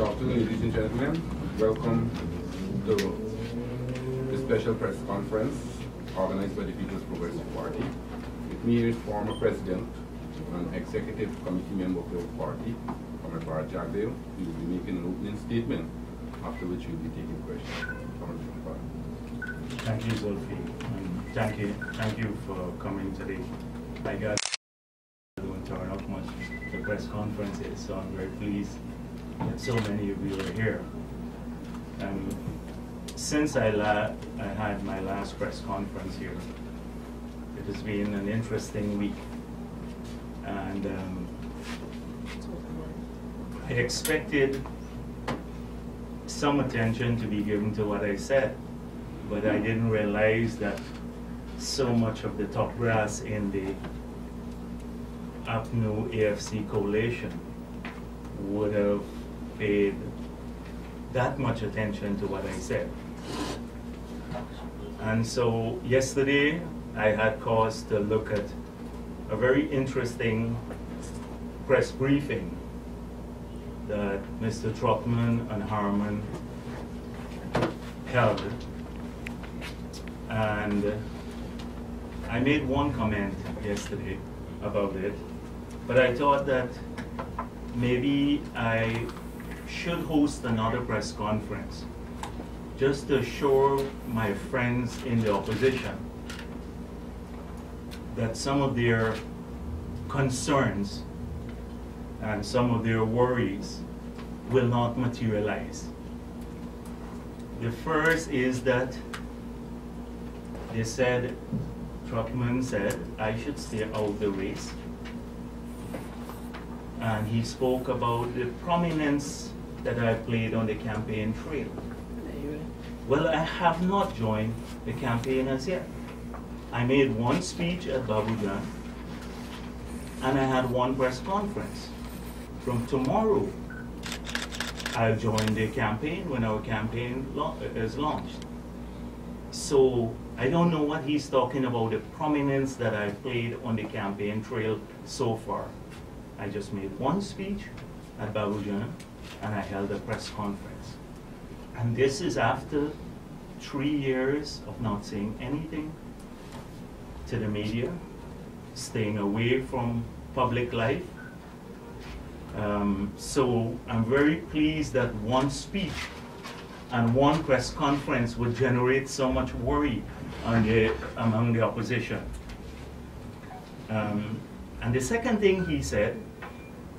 Good afternoon, ladies and gentlemen. Welcome to the special press conference organized by the People's Progressive Party. With me here is former President and Executive Committee member of the party, Comrade Bharrat Jagdeo. He will be making an opening statement, after which we will be taking questions. Thank you, Zulfi, and thank you for coming today. I guess I don't turn up much to press conferences, so I'm very pleased that so many of you are here. Since I had my last press conference here, it has been an interesting week, and I expected some attention to be given to what I said, but I didn't realize that so much of the top brass in the APNU AFC coalition would have paid that much attention to what I said. And so yesterday I had cause to look at a very interesting press briefing that Mr. Trotman and Harman held. And I made one comment yesterday about it, but I thought that maybe I should host another press conference just to assure my friends in the opposition that some of their concerns and some of their worries will not materialize. The first is that they said, Trotman said, I should stay out of the race. And he spoke about the prominence that I played on the campaign trail. Well, I have not joined the campaign as yet. I made one speech at Babujan, and I had one press conference. From tomorrow, I'll join the campaign when our campaign is launched. So I don't know what he's talking about, the prominence that I played on the campaign trail so far. I just made one speech at Babujan, and I held a press conference. And this is after 3 years of not saying anything to the media, staying away from public life. So I'm very pleased that one speech and one press conference would generate so much worry among the opposition. And the second thing he said,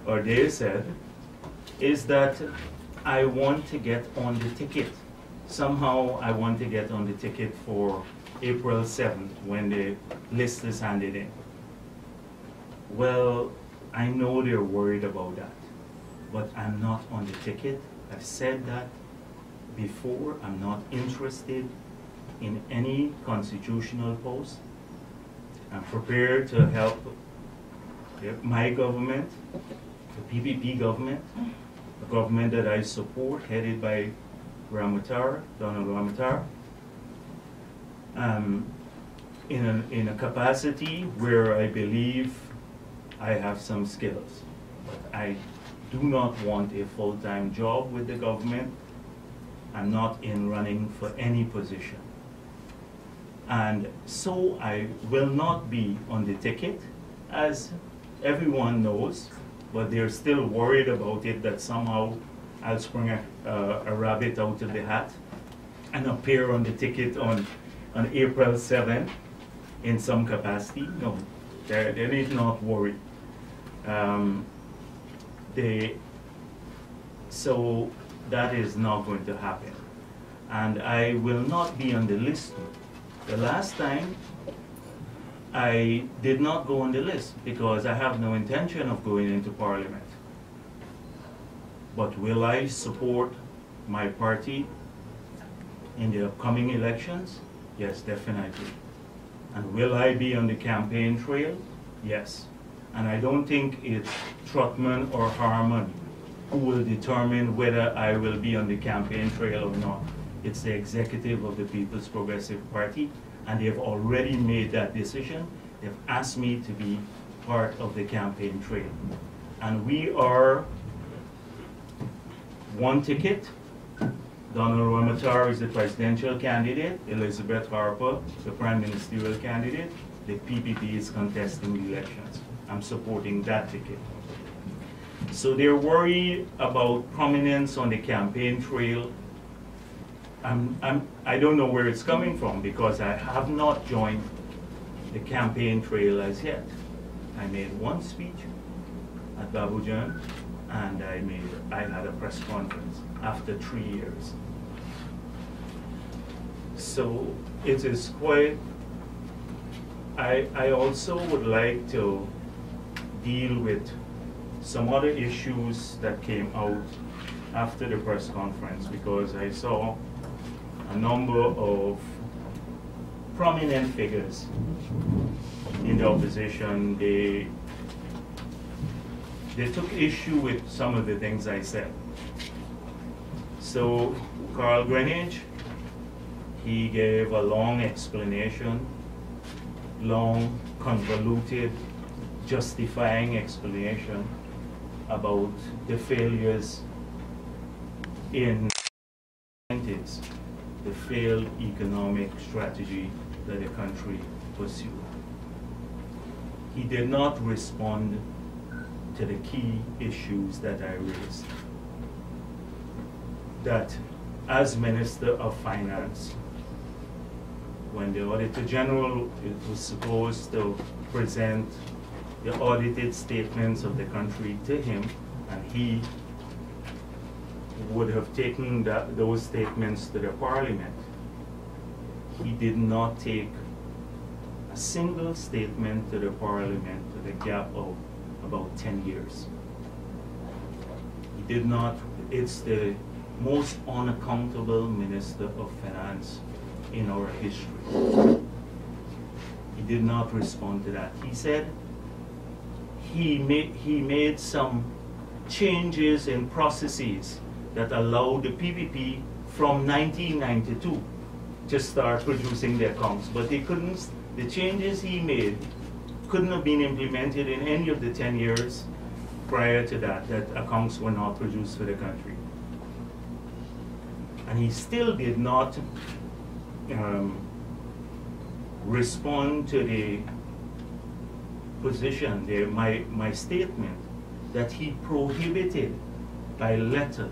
or they said, is that I want to get on the ticket. Somehow I want to get on the ticket for April 7th when the list is handed in. Well, I know they're worried about that, but I'm not on the ticket. I've said that before. I'm not interested in any constitutional post. I'm prepared to help my government, the PPP government, a government that I support, headed by Donald Ramatar, in a capacity where I believe I have some skills. But I do not want a full-time job with the government. I'm not in running for any position. And so I will not be on the ticket, as everyone knows, but they're still worried about it, that somehow I'll spring a rabbit out of the hat and appear on the ticket on April 7th in some capacity. No, they need not worry. So that is not going to happen. And I will not be on the list. The last time, I did not go on the list because I have no intention of going into Parliament. But will I support my party in the upcoming elections? Yes, definitely. And will I be on the campaign trail? Yes. And I don't think it's Trotman or Harman who will determine whether I will be on the campaign trail or not. It's the executive of the People's Progressive Party, and they've already made that decision. They've asked me to be part of the campaign trail. And we are one ticket. Donald Ramatar is the presidential candidate, Elizabeth Harper, the prime ministerial candidate. The PPP is contesting the elections. I'm supporting that ticket. So they're worried about prominence on the campaign trail. I don't know where it's coming from because I have not joined the campaign trail as yet. I made one speech at Babujan, and I had a press conference after 3 years. So it is quite, I also would like to deal with some other issues that came out after the press conference, because I saw a number of prominent figures in the opposition. They took issue with some of the things I said. So Carl Greenidge, he gave a long explanation, long, convoluted, justifying explanation about the failures in the failed economic strategy that the country pursued. He did not respond to the key issues that I raised. That as Minister of Finance, when the Auditor General was supposed to present the audited statements of the country to him, and he would have taken those statements to the Parliament, he did not take a single statement to the Parliament to the gap of about 10 years. He did not. It's the most unaccountable Minister of Finance in our history. He did not respond to that. He said he made some changes in processes that allowed the PPP from 1992 to start producing the accounts, but they couldn't. The changes he made couldn't have been implemented in any of the 10 years prior to that accounts were not produced for the country. And he still did not respond to the position, my statement, that he prohibited by letter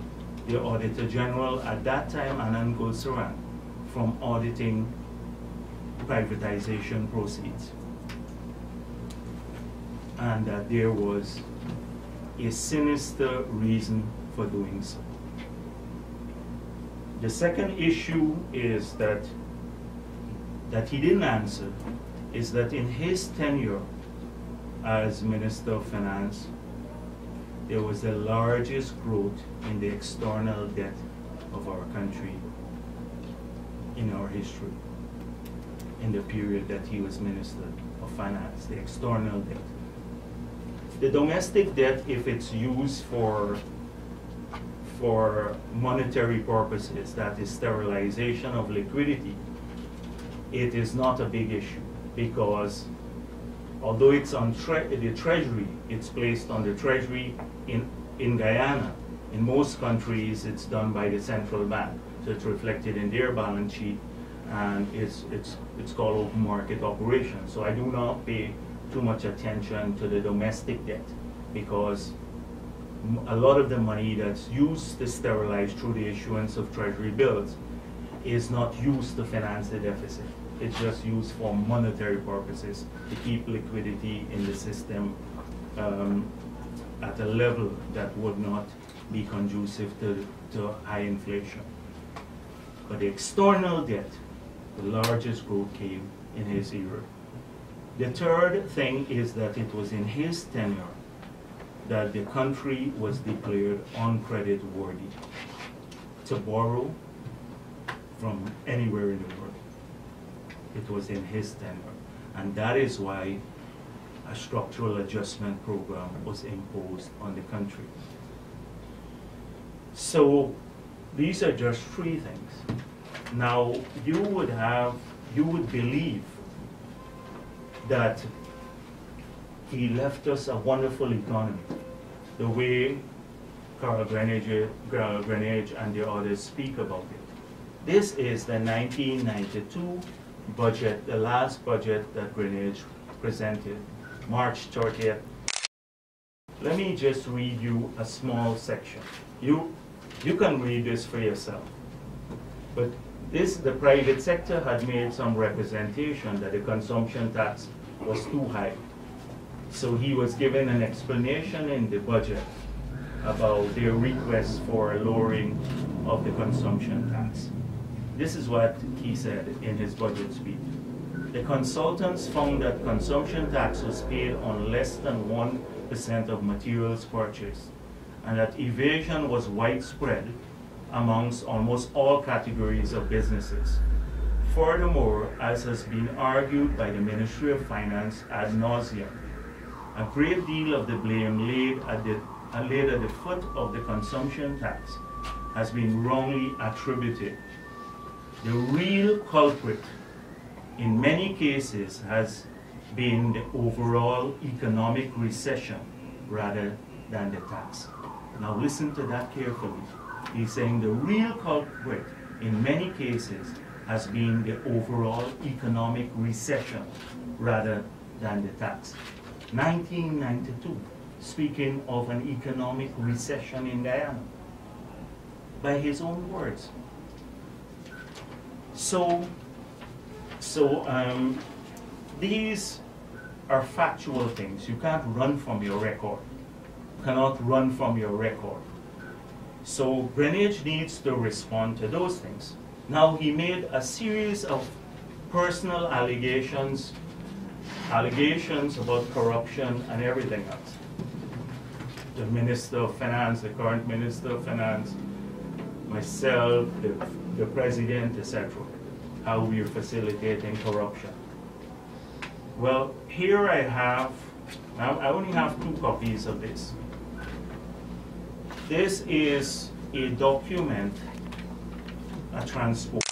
the Auditor General at that time, Anand Gulsaran, from auditing privatization proceeds. And that there was a sinister reason for doing so. The second issue is that he didn't answer is that in his tenure as Minister of Finance, there was the largest growth in the external debt of our country in our history, in the period that he was Minister of Finance, the external debt. The domestic debt, if it's used for monetary purposes, that is sterilization of liquidity, it is not a big issue, because although it's on the Treasury, it's placed on the Treasury in Guyana. In most countries, it's done by the central bank, so it's reflected in their balance sheet, and it's called open market operation. So I do not pay too much attention to the domestic debt, because a lot of the money that's used to sterilize through the issuance of Treasury bills is not used to finance the deficit. It's just used for monetary purposes to keep liquidity in the system at a level that would not be conducive to high inflation. But the external debt, the largest growth came in his era. The third thing is that it was in his tenure that the country was declared uncredit-worthy to borrow from anywhere in the world. It was in his tenure. And that is why a structural adjustment program was imposed on the country. So these are just three things. Now, you would believe that he left us a wonderful economy, the way Carl Greenidge and the others speak about it. This is the 1992 budget, the last budget that Greenidge presented, March 30th. Let me just read you a small section. You can read this for yourself. But the private sector had made some representation that the consumption tax was too high. So he was given an explanation in the budget about their request for a lowering of the consumption tax. This is what he said in his budget speech. The consultants found that consumption tax was paid on less than 1% of materials purchased, and that evasion was widespread amongst almost all categories of businesses. Furthermore, as has been argued by the Ministry of Finance ad nauseum, a great deal of the blame laid at the foot of the consumption tax has been wrongly attributed. The real culprit in many cases has been the overall economic recession rather than the tax. Now listen to that carefully. He's saying the real culprit in many cases has been the overall economic recession rather than the tax. 1992, speaking of an economic recession in Guyana, by his own words. So these are factual things. You can't run from your record. You cannot run from your record. So Greenidge needs to respond to those things. Now he made a series of personal allegations about corruption and everything else. The Minister of Finance, the current Minister of Finance, myself, the President, etc., how we are facilitating corruption. Well, here I only have 2 copies of this. This is a document, a transport.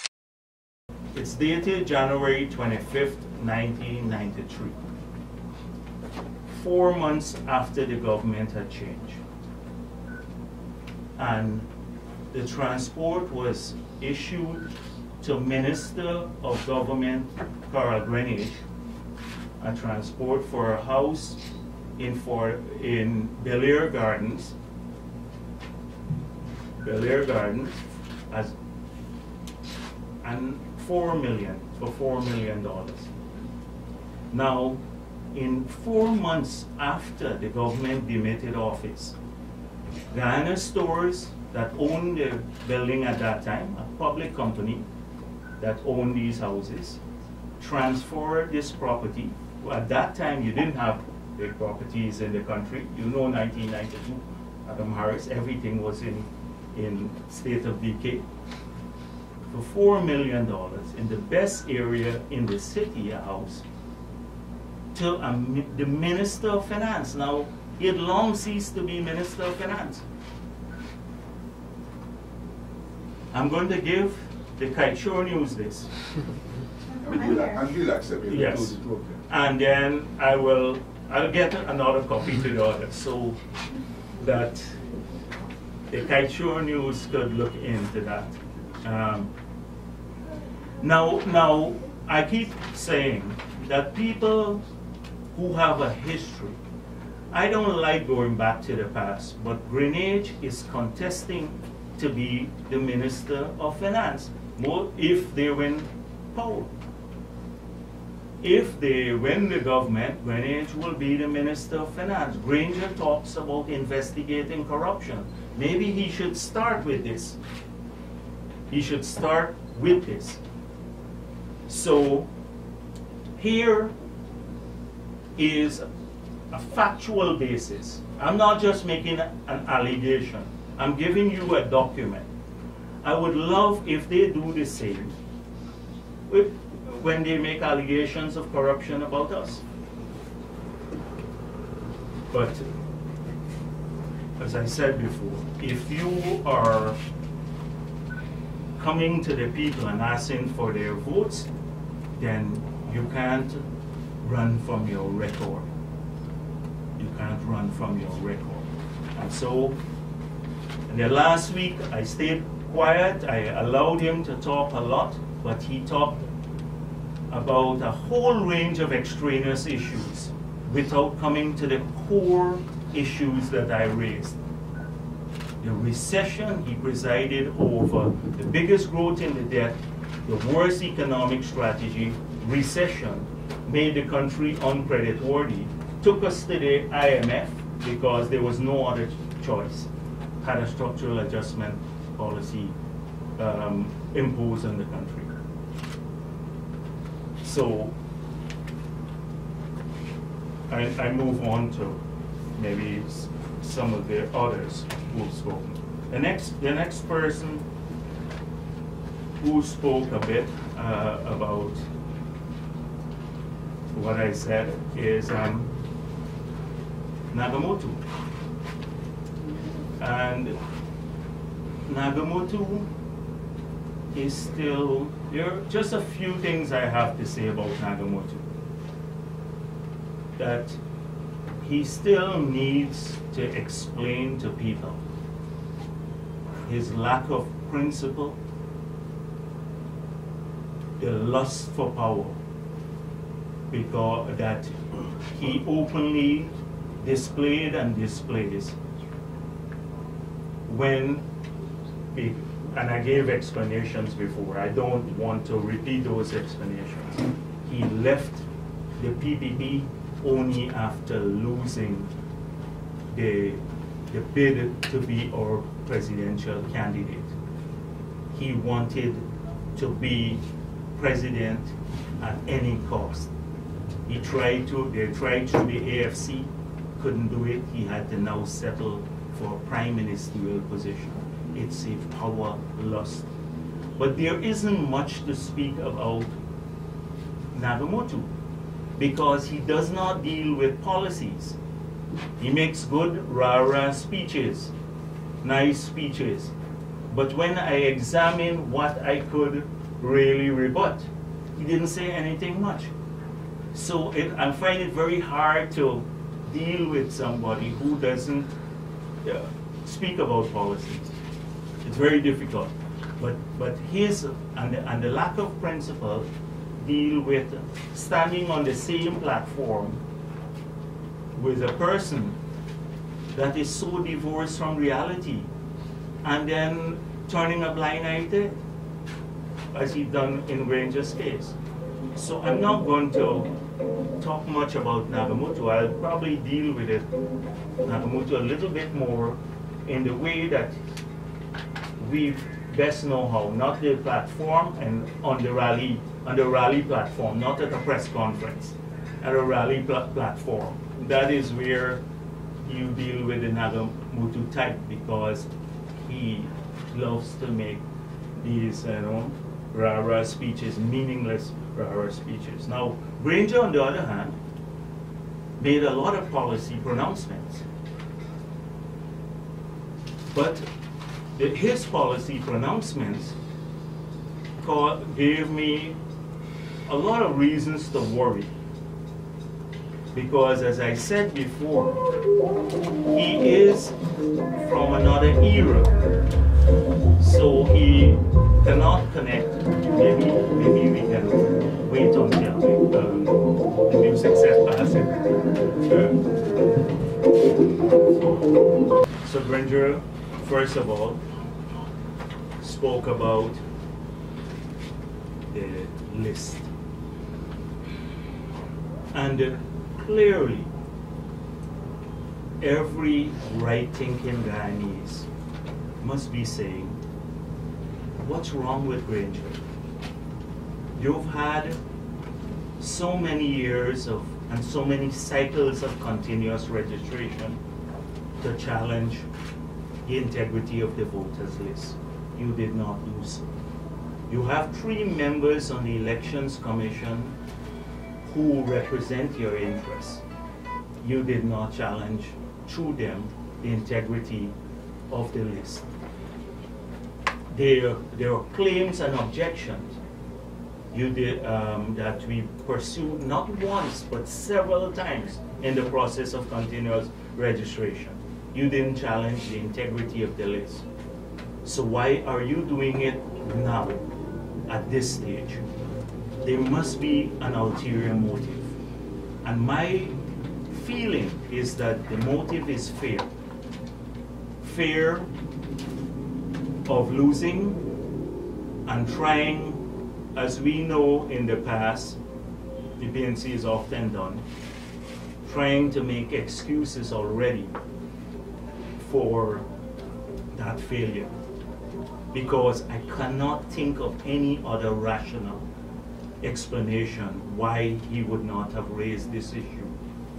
It's dated January 25th, 1993, 4 months after the government had changed. And the transport was issued to Minister of Government Carl Greenidge, a transport for a house in Bel Air Gardens, and $4 million. Now, in 4 months after the government demitted office, Guyana Stores, that owned the building at that time, a public company that owned these houses, transferred this property. At that time, you didn't have big properties in the country. You know, 1992, Adam Harris, everything was in state of decay. For $4 million in the best area in the city, a house, to the Minister of Finance. Now, he had long ceased to be Minister of Finance. I'm going to give the Kite Shore News this. And he'll accept it. Yes. And then I'll get another copy to the other so that the Kite Shore News could look into that. Now, I keep saying that people who have a history, I don't like going back to the past, but Greenidge is contesting to be the Minister of Finance if they win power. If they win the government, Greenidge will be the Minister of Finance. Granger talks about investigating corruption. Maybe he should start with this. He should start with this. So here is a factual basis. I'm not just making an allegation. I'm giving you a document. I would love if they do the same when they make allegations of corruption about us. But as I said before, if you are coming to the people and asking for their votes, then you can't run from your record. You can't run from your record. And so And then last week, I stayed quiet. I allowed him to talk a lot, but he talked about a whole range of extraneous issues without coming to the core issues that I raised. The recession, he presided over the biggest growth in the debt, the worst economic strategy, recession, made the country uncreditworthy, took us to the IMF because there was no other choice, had a structural adjustment policy imposed on the country. So I move on to maybe some of the others who've spoken. The next person who spoke a bit about what I said is Nagamoto. And Nagamoto is still, there are just a few things I have to say about Nagamoto. That he still needs to explain to people his lack of principle, the lust for power, because that he openly displayed and displays when, and I gave explanations before, I don't want to repeat those explanations. He left the PPP only after losing the bid to be our presidential candidate. He wanted to be president at any cost. They tried through the AFC, couldn't do it. He had to now settle for a prime ministerial position. It's a power lust. But there isn't much to speak about Nagamoto because he does not deal with policies. He makes good rah-rah speeches, nice speeches. But when I examine what I could really rebut, he didn't say anything much. So I find it very hard to deal with somebody who doesn't speak about policies. It's very difficult. But his and the lack of principle deal with standing on the same platform with a person that is so divorced from reality and then turning a blind eye to it, as he done in Granger's case. So I'm not going to talk much about Nagamoto. I'll probably deal with Nagamoto a little bit more in the way that we best know how, not the platform and on the rally platform, not at a press conference, at a rally platform. That is where you deal with the Nagamoto type because he loves to make these rah-rah speeches, meaningless rah-rah speeches. Now, Granger, on the other hand, made a lot of policy pronouncements. But his policy pronouncements gave me a lot of reasons to worry. Because as I said before, he is from another era. So he cannot connect. Maybe we can wait until the music set passes. So Granger, first of all, spoke about the list. And clearly, every right-thinking Guyanese must be saying, what's wrong with Granger? You've had so many years and so many cycles of continuous registration to challenge the integrity of the voters list. You did not lose. You have 3 members on the Elections Commission who represent your interests. You did not challenge through them the integrity of the list. There are claims and objections you did, that we pursued not once but several times in the process of continuous registration. you didn't challenge the integrity of the list. So why are you doing it now, at this stage? There must be an ulterior motive. And my feeling is that the motive is fear. Fear of losing and trying, as we know in the past, the PNC is often done, trying to make excuses already for that failure. Because I cannot think of any other rational explanation why he would not have raised this issue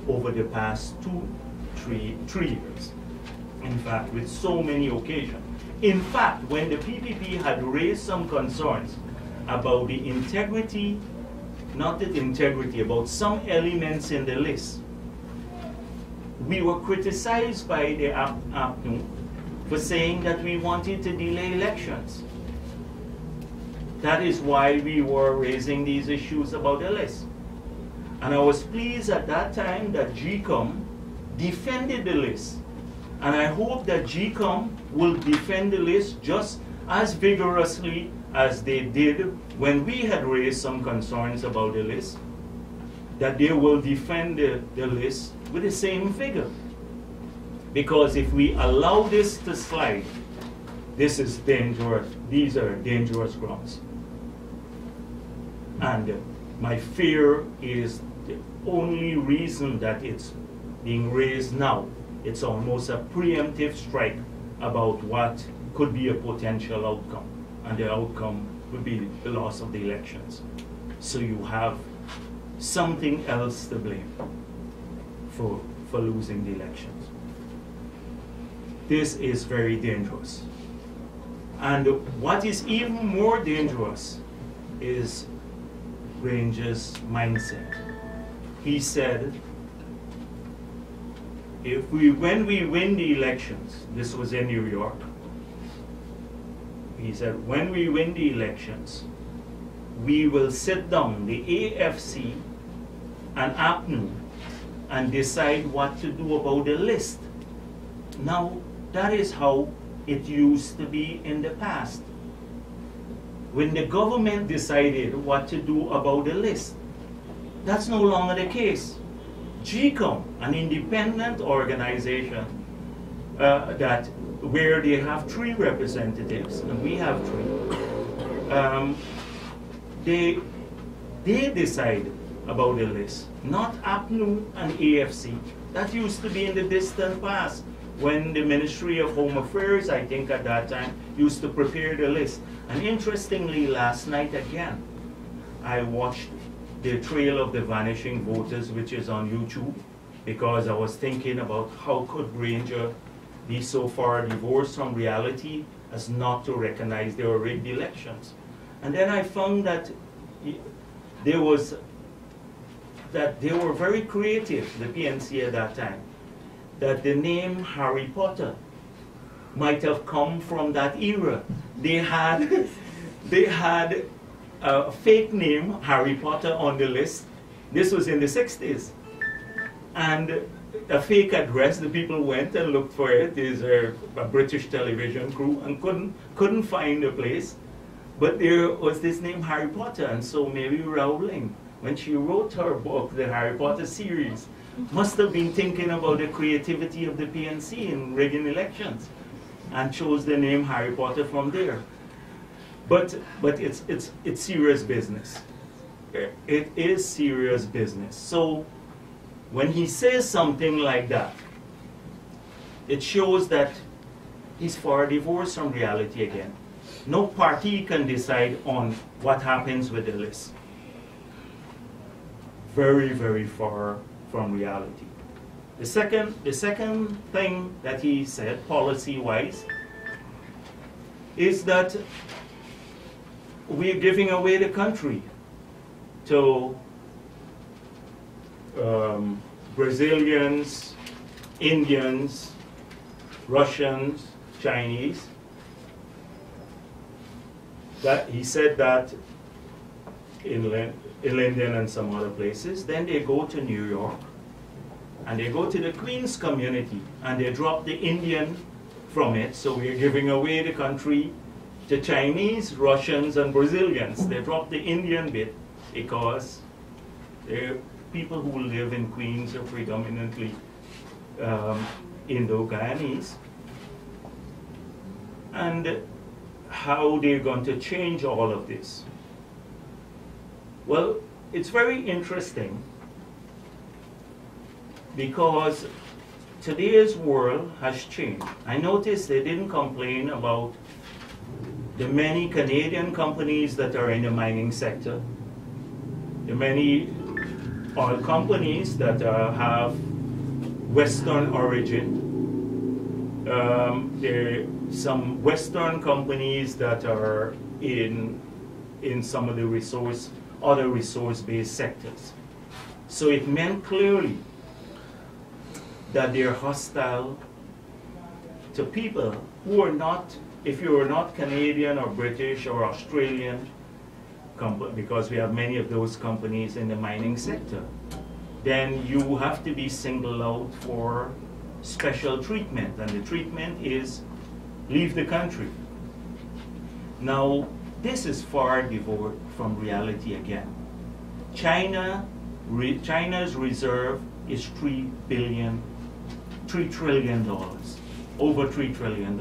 over the past three years. In fact, with so many occasions. In fact, when the PPP had raised some concerns about the integrity, not the integrity, about some elements in the list, we were criticized by the APNU for saying that we wanted to delay elections. That is why we were raising these issues about the list. And I was pleased at that time that GCOM defended the list. And I hope that GCOM will defend the list just as vigorously as they did when we had raised some concerns about the list, that they will defend the list with the same vigor. Because if we allow this to slide, this is dangerous. These are dangerous grounds. And my fear is the only reason that it's being raised now, it's almost a preemptive strike about what could be a potential outcome. And the outcome would be the loss of the elections. So you have something else to blame for losing the elections. This is very dangerous. And what is even more dangerous is Granger's mindset. He said, when we win the elections, this was in New York, he said, when we win the elections, we will sit down, the AFC and APNU, and decide what to do about the list. Now, that is how it used to be in the past. When the government decided what to do about the list, that's no longer the case. GCOM, an independent organization where they have 3 representatives, and we have 3, they decide about the list, not APNU and AFC. That used to be in the distant past, when the Ministry of Home Affairs, I think at that time, used to prepare the list. And interestingly, last night again, I watched the Trail of the Vanishing Voters, which is on YouTube, because I was thinking about how could Granger be so far divorced from reality as not to recognize there were rigged elections. And then I found that they were very creative, the PNC at that time, that the name Harry Potter might have come from that era. They had a fake name, Harry Potter, on the list. This was in the 60s. And a fake address, the people went and looked for it. There's a British television crew and couldn't find the place. But there was this name, Harry Potter, and so Mary Rowling, when she wrote her book, the Harry Potter series, must have been thinking about the creativity of the PNC in rigging elections, and chose the name Harry Potter from there. But it's serious business. It is serious business. So when he says something like that, it shows that he's far divorced from reality again. No party can decide on what happens with the list. Very, very far from reality. The second thing that he said, policy-wise, is that we're giving away the country to Brazilians, Indians, Russians, Chinese. That he said that in London and some other places. Then they go to New York and they go to the Queens community and they drop the Indian from it, so we're giving away the country to Chinese, Russians, and Brazilians. They drop the Indian bit because the people who live in Queens are predominantly Indo-Guyanese. And how they're going to change all of this? Well, it's very interesting because today's world has changed. I noticed they didn't complain about the many Canadian companies that are in the mining sector, the many oil companies that have Western origin. There are some Western companies that are in some of the other resource-based sectors. So it meant clearly that they're hostile to people who are not, if you are not Canadian or British or Australian, because we have many of those companies in the mining sector, then you have to be singled out for special treatment, and the treatment is leave the country. Now, this is far divorced from reality again. China's reserve is $3 trillion, over $3 trillion.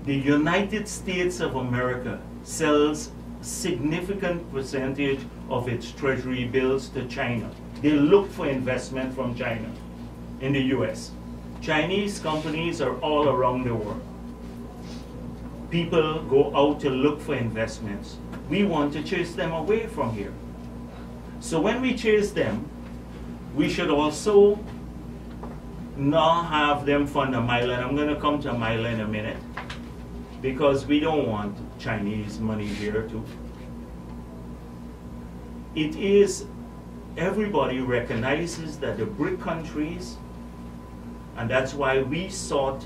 The United States of America sells significant percentage of its treasury bills to China. They look for investment from China in the US. Chinese companies are all around the world. People go out to look for investments. We want to chase them away from here. So when we chase them, we should also not have them fund a mile, and I'm going to come to a mile in a minute, because we don't want Chinese money here too. It is, everybody recognizes that the BRIC countries, and that's why we sought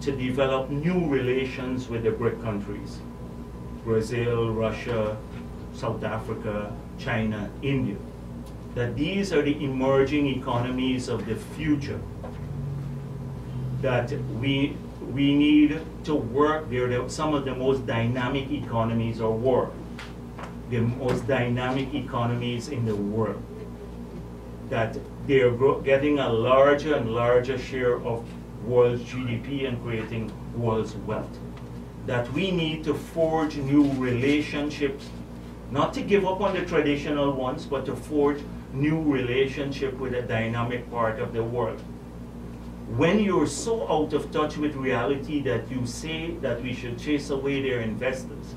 to develop new relations with the BRIC countries, Brazil, Russia, South Africa, China, India, that these are the emerging economies of the future, that we need to work. They're some of the most dynamic economies of world, the most dynamic economies in the world, that they're getting a larger and larger share of world's GDP and creating world's wealth. That we need to forge new relationships, not to give up on the traditional ones, but to forge new relationship with a dynamic part of the world. When you're so out of touch with reality that you say that we should chase away their investors,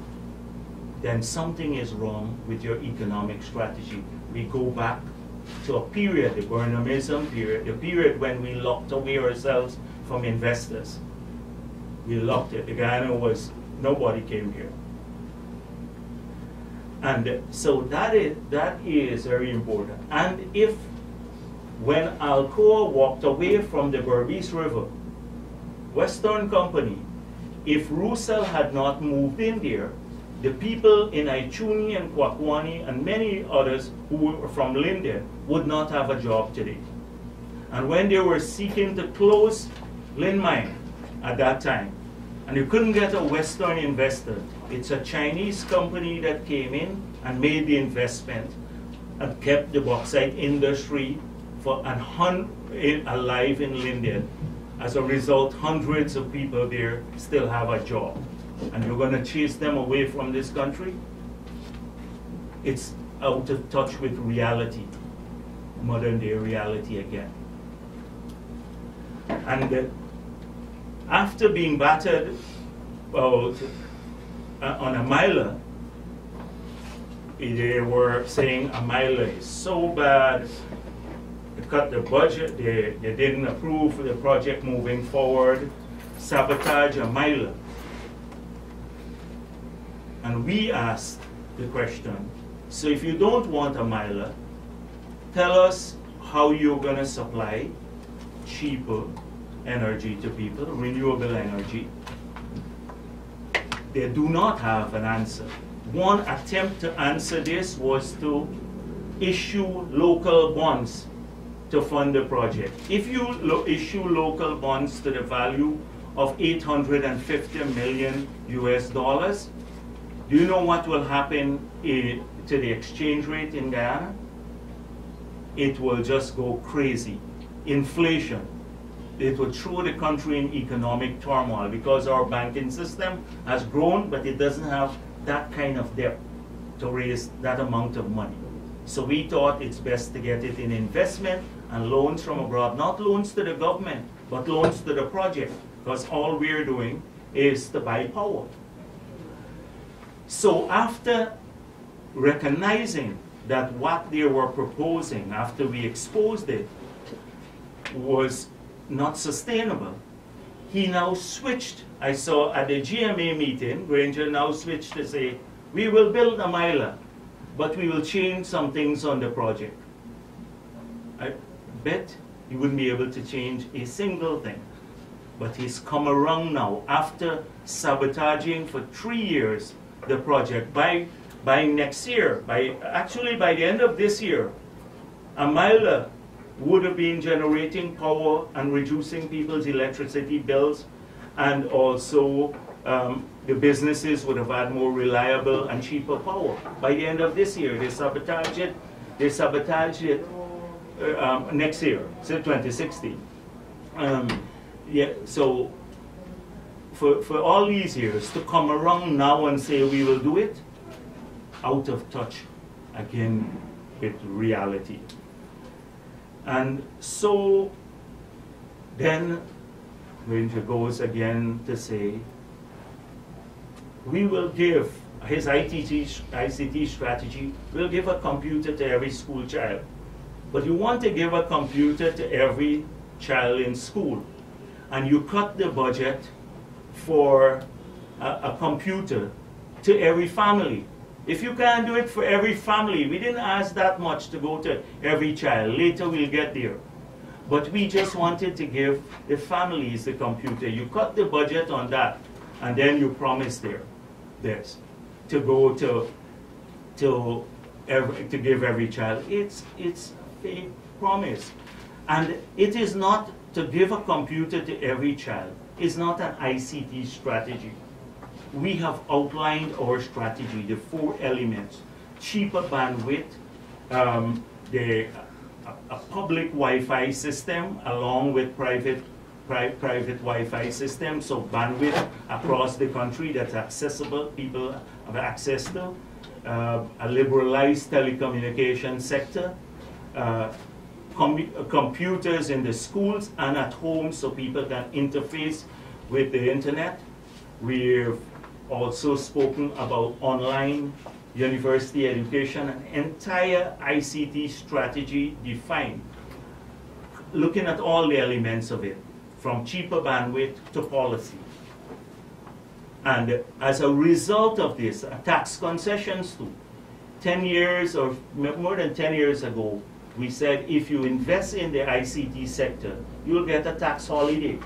then something is wrong with your economic strategy. We go back to a period, the Burnhamism period, the period when we locked away ourselves from investors. We locked it. The Guyana was, nobody came here. And so that is very important. And if, when Alcoa walked away from the Berbice River, Western company, if Roussel had not moved in there, the people in Aichuni and Kwakwani and many others who were from Linden would not have a job today. And when they were seeking to close Lin Mine at that time, and you couldn't get a Western investor, it's a Chinese company that came in and made the investment and kept the bauxite industry alive in Linden. As a result, hundreds of people there still have a job. And you're going to chase them away from this country? It's out of touch with reality, modern day reality again. And after being battered on a miler, they were saying a miler is so bad, they cut the budget, they didn't approve the project moving forward, sabotage a miler. And we asked the question, so if you don't want a miler, tell us how you're going to supply cheaper energy to people, renewable energy. They do not have an answer. One attempt to answer this was to issue local bonds to fund the project. If you issue local bonds to the value of 850 million US dollars, do you know what will happen to the exchange rate in Guyana? It will just go crazy. Inflation. It will throw the country in economic turmoil because our banking system has grown, but it doesn't have that kind of debt to raise that amount of money. So we thought it's best to get it in investment and loans from abroad, not loans to the government, but loans to the project, because all we're doing is to buy power. So after recognizing that what they were proposing, after we exposed it, was not sustainable, he now switched. I saw at the GMA meeting, Granger now switched to say, we will build a miler, but we will change some things on the project. I bet he wouldn't be able to change a single thing. But he's come around now after sabotaging for 3 years the project. By next year, actually by the end of this year, a miler would have been generating power and reducing people's electricity bills, and also the businesses would have had more reliable and cheaper power. By the end of this year, they sabotage it. They sabotage it next year, so 2016. Yeah, so for all these years to come around now and say we will do it, out of touch again with reality. And so then Granger goes again to say, we will give, his ICT strategy will give a computer to every school child. But you want to give a computer to every child in school, and you cut the budget for a computer to every family. If you can't do it for every family, we didn't ask that much to go to every child. Later we'll get there. But we just wanted to give the families the computer. You cut the budget on that, and then you promise this to go to give every child. It's a promise. And it is not to give a computer to every child. It's not an ICT strategy. We have outlined our strategy, the 4 elements: cheaper bandwidth, a public Wi-Fi system along with private Wi-Fi system, so bandwidth across the country that's accessible, people have access to, a liberalized telecommunication sector, computers in the schools and at home so people can interface with the internet. We've also spoken about online university education, an entire ICT strategy defined, looking at all the elements of it, from cheaper bandwidth to policy. And as a result of this, tax concessions too. 10 years or more than 10 years ago, we said if you invest in the ICT sector, you'll get a tax holiday,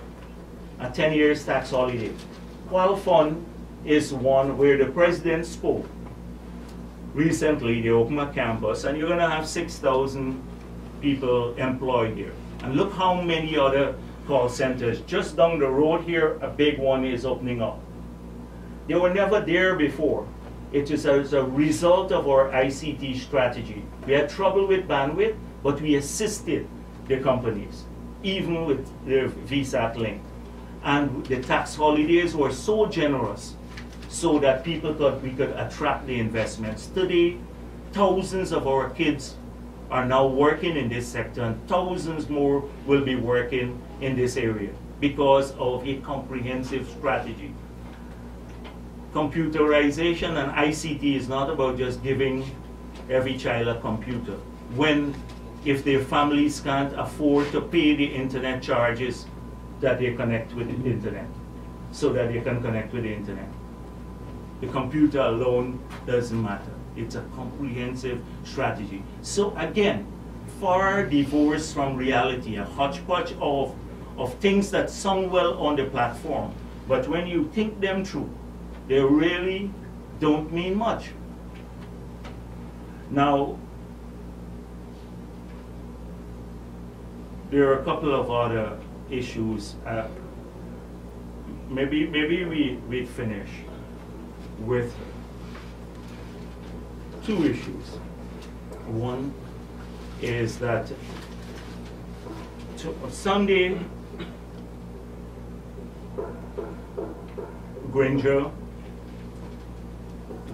a 10 years tax holiday. Qual Fund is one where the president spoke. Recently, they opened a campus, and you're going to have 6,000 people employed here. And look how many other call centers. Just down the road here, a big one is opening up. They were never there before. It is as a result of our ICT strategy. We had trouble with bandwidth, but we assisted the companies, even with the VSAT link. And the tax holidays were so generous so that people thought we could attract the investments. Today, thousands of our kids are now working in this sector, and thousands more will be working in this area because of a comprehensive strategy. Computerization and ICT is not about just giving every child a computer. If their families can't afford to pay the internet charges, that they connect with the internet, so that they can connect with the internet. The computer alone doesn't matter. It's a comprehensive strategy. So again, far divorced from reality, a hodgepodge of things that sound well on the platform, but when you think them through, they really don't mean much. Now, there are a couple of other issues. Maybe we finish with two issues. One is that Sunday, Granger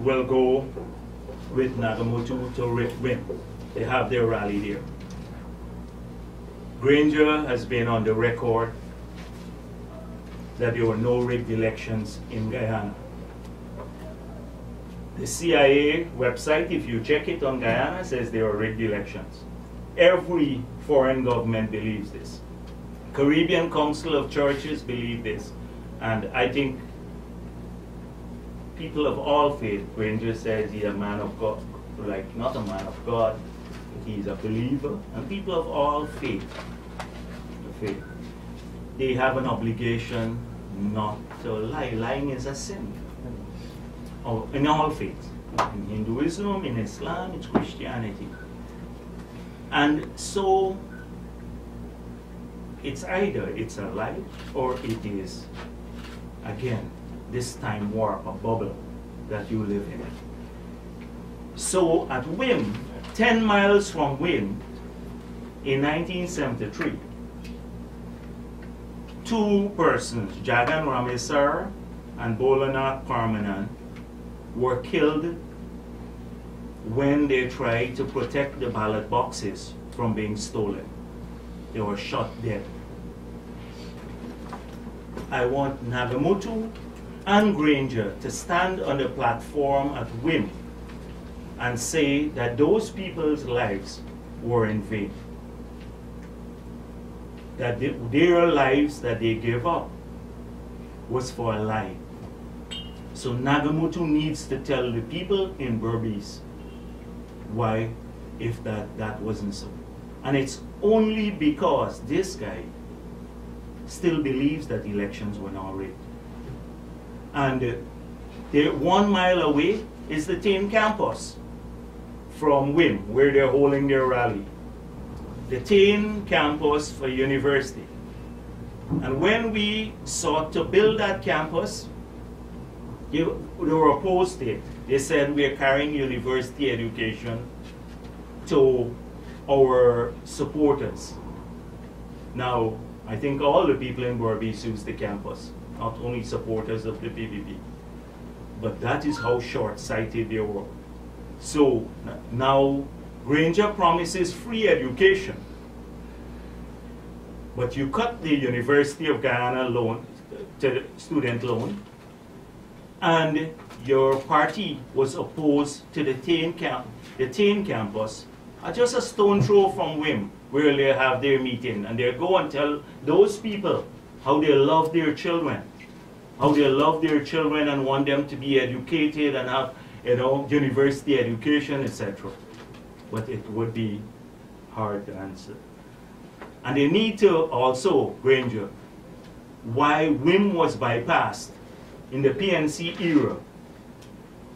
will go with Nagamoto to win. They have their rally there. Granger has been on the record that there were no rigged elections in Guyana. The CIA website, if you check it on Guyana, says there are rigged elections. Every foreign government believes this. Caribbean Council of Churches believe this. And I think people of all faith, Granger says he's a man of God, like not a man of God, he's a believer, and people of all faith, they have an obligation not to lie. Lying is a sin. Oh, in all faiths, in Hinduism, in Islam, it's Christianity. And so, it's either it's a lie or it is, again, this time warp, a bubble that you live in. So at Wim, 10 miles from Wim, in 1973, two persons, Jagan Ramesar and Bolanath Parmanan, were killed when they tried to protect the ballot boxes from being stolen. They were shot dead. I want Nagamoto and Granger to stand on the platform at Wim and say that those people's lives were in vain. That their lives that they gave up was for a lie. So Nagamoto needs to tell the people in Berbice why, if that wasn't so. And it's only because this guy still believes that elections were not rigged. And they're 1 mile away is the Tain campus from Wim, where they're holding their rally. The Tain campus for university. And when we sought to build that campus, they were opposed to it. They said we are carrying university education to our supporters. Now, I think all the people in Berbice use the campus, not only supporters of the PPP. But that is how short-sighted they were. So now Granger promises free education, but you cut the University of Guyana loan, to the student loan, and your party was opposed to the Tain campus, just a stone throw from Wim, where they have their meeting, and they go and tell those people how they love their children, and want them to be educated and have, university education, etc. But it would be hard to answer. And they need to also, Granger, why Wim was bypassed in the PNC era,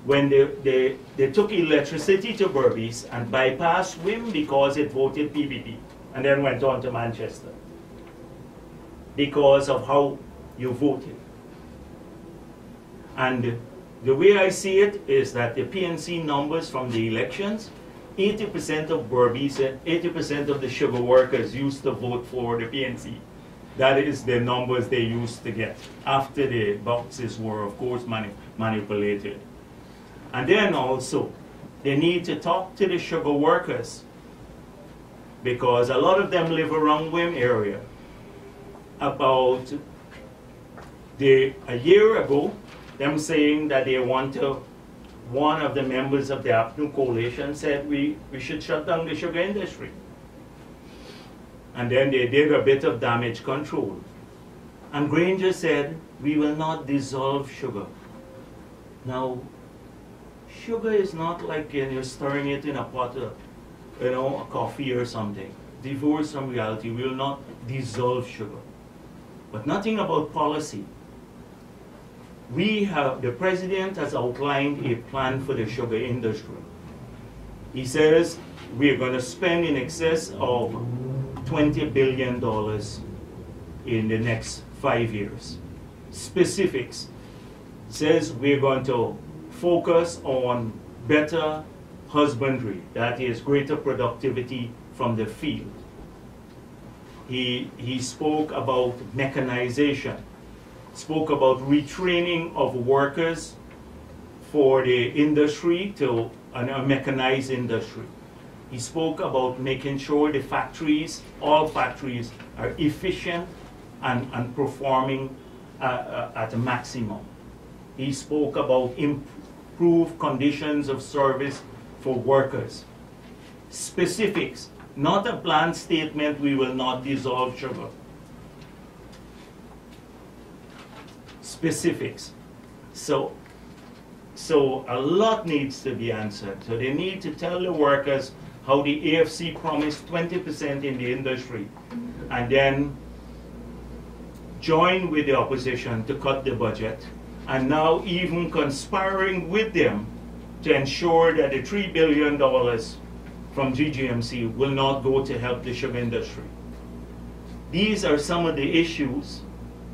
when they took electricity to Berbice and bypassed Wim because it voted PPP, and then went on to Manchester because of how you voted. And the way I see it is that the PNC numbers from the elections, 80% of Berbice, 80% of the sugar workers used to vote for the PNC. That is the numbers they used to get after the boxes were, of course, manipulated. And then also, they need to talk to the sugar workers, because a lot of them live around Wim area. About a year ago, them saying that they want to, one of the members of the APNU coalition said we should shut down the sugar industry. And then they did a bit of damage control. And Granger said, we will not dissolve sugar. Now, sugar is not like you're stirring it in a pot of, a coffee or something. Divorced from reality, we will not dissolve sugar. But nothing about policy. The president has outlined a plan for the sugar industry. He says we are going to spend in excess of $20 billion in the next 5 years. Specifics says we're going to focus on better husbandry, that is greater productivity from the field. He spoke about mechanization, spoke about retraining of workers for the industry to a mechanized industry. He spoke about making sure the factories, all factories, are efficient and performing at a maximum. He spoke about improved conditions of service for workers. Specifics, not a blank statement, we will not dissolve sugar. Specifics. So a lot needs to be answered. So they need to tell the workers how the AFC promised 20% in the industry and then join with the opposition to cut the budget, and now even conspiring with them to ensure that the $3 billion from GGMC will not go to help the sugar industry. These are some of the issues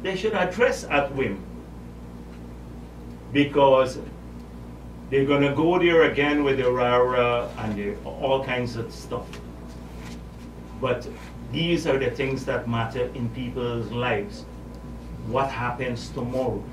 they should address at whim, because they're going to go there again with the rah-rah and all kinds of stuff. But these are the things that matter in people's lives. What happens tomorrow?